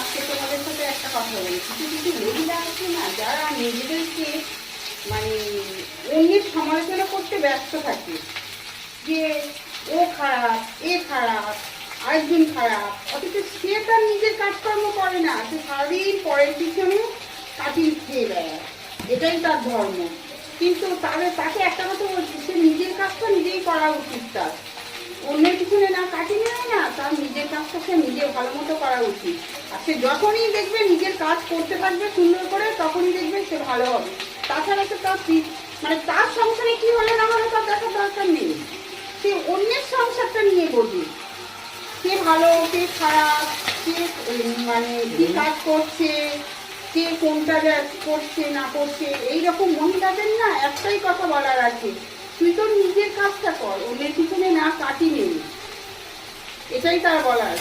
আজকে তোমাদের সাথে একটা কথা বলি, কিছু কিছু মহিলা আছে না যারা নিজেদেরকে মানে অন্যের সমালোচনা করতে ব্যস্ত থাকে, যে ও খারাপ, এ খারাপ, আরেকজন খারাপ, অথচ সে তার নিজের কাজকর্ম করে না, সে সারাদিন পরের পিছনে কাটিয়ে খেয়ে বেড়ায়, এটাই তার ধর্ম। কিন্তু তাকে একটা কথা বলছি, সে নিজের কাজটা নিজেই করা উচিত, তার অন্যের পিছনে না কাটিয়ে নেয় না, তার নিজের কাজটা সে নিজে ভালো মতো করা উচিত। আর সে যখনই দেখবে নিজের কাজ করতে থাকবে সুন্দর করে, তখনই দেখবে সে ভালো হবে। তাছাড়া তো তার মানে তার সংসারে কি হলে না হলে তার দেখার দরকার নেই, সে অন্যের সংসারটা নিয়ে বোঝে, কে ভালো কে খারাপ, কে মানে কি কাজ করছে, কে কোনটা করছে না করছে। এইরকম মহিলাদের না একটাই কথা বলার আছে, তুই তো নিজের কাজটা কর, অন্যের পিছনে না কাটি নেই, এটাই তার বলার।